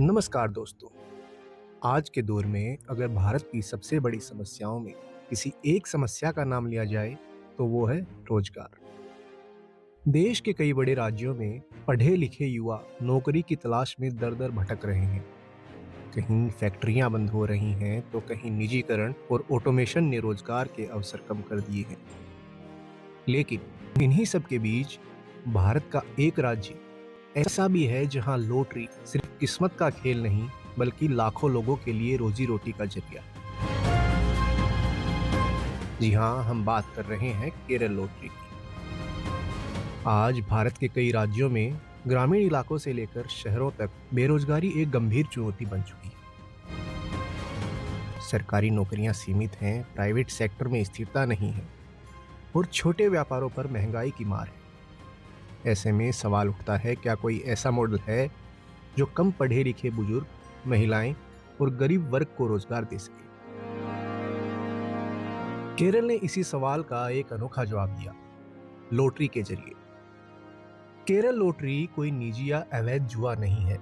नमस्कार दोस्तों। आज के दौर में अगर भारत की सबसे बड़ी समस्याओं में किसी एक समस्या का नाम लिया जाए तो वो है रोजगार। देश के कई बड़े राज्यों में पढ़े लिखे युवा नौकरी की तलाश में दर दर भटक रहे हैं। कहीं फैक्ट्रियां बंद हो रही हैं तो कहीं निजीकरण और ऑटोमेशन ने रोजगार के अवसर कम कर दिए हैं। लेकिन इन्हीं सब के बीच भारत का एक राज्य ऐसा भी है जहां लॉटरी सिर्फ किस्मत का खेल नहीं बल्कि लाखों लोगों के लिए रोजी रोटी का जरिया है। जी हाँ, हम बात कर रहे हैं केरल लॉटरी की। आज भारत के कई राज्यों में ग्रामीण इलाकों से लेकर शहरों तक बेरोजगारी एक गंभीर चुनौती बन चुकी है। सरकारी नौकरियां सीमित हैं, प्राइवेट सेक्टर में स्थिरता नहीं है और छोटे व्यापारों पर महंगाई की मार है। ऐसे में सवाल उठता है, क्या कोई ऐसा मॉडल है जो कम पढ़े लिखे बुजुर्ग, महिलाएं और गरीब वर्ग को रोजगार दे सके? केरल ने इसी सवाल का एक अनोखा जवाब दिया, लॉटरी के जरिए। केरल लॉटरी कोई निजी या अवैध जुआ नहीं है।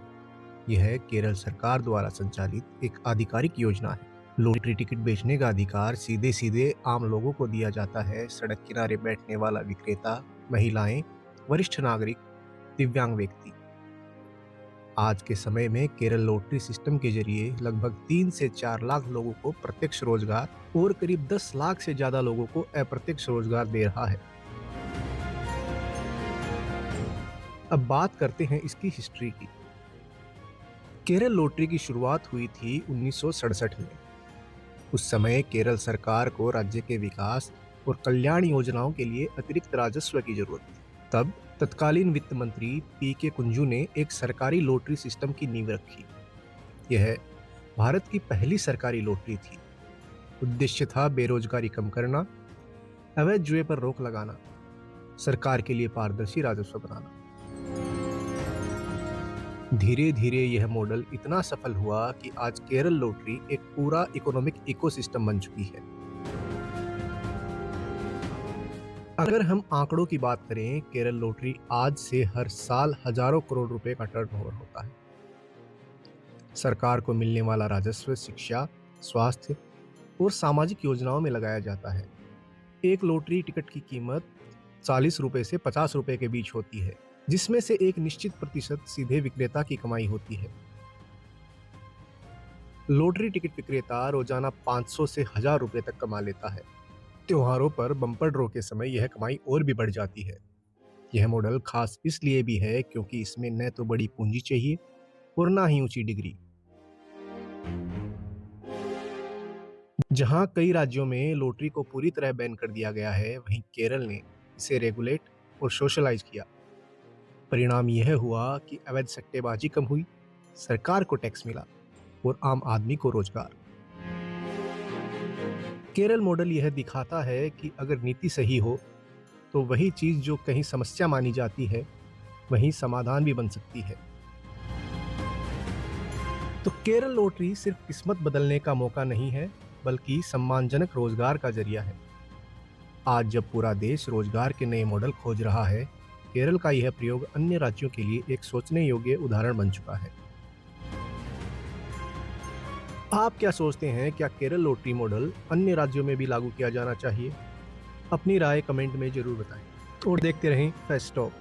यह केरल सरकार द्वारा संचालित एक आधिकारिक योजना है। लॉटरी टिकट बेचने का अधिकार सीधे सीधे आम लोगों को दिया जाता है। सड़क किनारे बैठने वाला विक्रेता, महिलाएं, वरिष्ठ नागरिक, दिव्यांग व्यक्ति। आज के समय में केरल लॉटरी सिस्टम के जरिए लगभग 3 से 4 लाख लोगों को प्रत्यक्ष रोजगार और करीब 10 लाख से ज्यादा लोगों को अप्रत्यक्ष रोजगार दे रहा है। अब बात करते हैं इसकी हिस्ट्री की। केरल लॉटरी की शुरुआत हुई थी 1967 में। उस समय केरल सरकार को राज्य के विकास और कल्याण योजनाओं के लिए अतिरिक्त राजस्व की जरूरत थी। तब तत्कालीन वित्त मंत्री पी.के. कुंजू ने एक सरकारी लॉटरी सिस्टम की नींव रखी। यह भारत की पहली सरकारी लॉटरी थी। उद्देश्य था बेरोजगारी कम करना, अवैध जुए पर रोक लगाना, सरकार के लिए पारदर्शी राजस्व बनाना। धीरे धीरे यह मॉडल इतना सफल हुआ कि आज केरल लॉटरी एक पूरा इकोनॉमिक इकोसिस्टम बन चुकी है। अगर हम आंकड़ों की बात करें, केरल लॉटरी आज से हर साल हजारों करोड़ रुपए का टर्नओवर होता है। सरकार को मिलने वाला राजस्व शिक्षा, स्वास्थ्य और सामाजिक योजनाओं में लगाया जाता है। एक लॉटरी टिकट की कीमत 40 रुपए से 50 रुपए के बीच होती है, जिसमें से एक निश्चित प्रतिशत सीधे विक्रेता की कमाई होती है। लॉटरी टिकट विक्रेता रोजाना 500 से 1000 रुपए तक कमा लेता है। त्योहारों पर बम्पर ड्रॉ के समय यह कमाई और भी बढ़ जाती है। यह मॉडल खास इसलिए भी है क्योंकि इसमें न तो बड़ी पूंजी चाहिए और ना ही ऊंची डिग्री। जहां कई राज्यों में लॉटरी को पूरी तरह बैन कर दिया गया है, वहीं केरल ने इसे रेगुलेट और सोशलाइज किया। परिणाम यह हुआ कि अवैध सट्टेबाजी कम हुई, सरकार को टैक्स मिला और आम आदमी को रोजगार। केरल मॉडल यह दिखाता है कि अगर नीति सही हो तो वही चीज जो कहीं समस्या मानी जाती है वहीं समाधान भी बन सकती है। तो केरल लॉटरी सिर्फ किस्मत बदलने का मौका नहीं है बल्कि सम्मानजनक रोजगार का जरिया है। आज जब पूरा देश रोजगार के नए मॉडल खोज रहा है, केरल का यह प्रयोग अन्य राज्यों के लिए एक सोचने योग्य उदाहरण बन चुका है। आप क्या सोचते हैं, क्या केरल लॉटरी मॉडल अन्य राज्यों में भी लागू किया जाना चाहिए? अपनी राय कमेंट में जरूर बताएं और देखते रहें फेस्ट टॉक।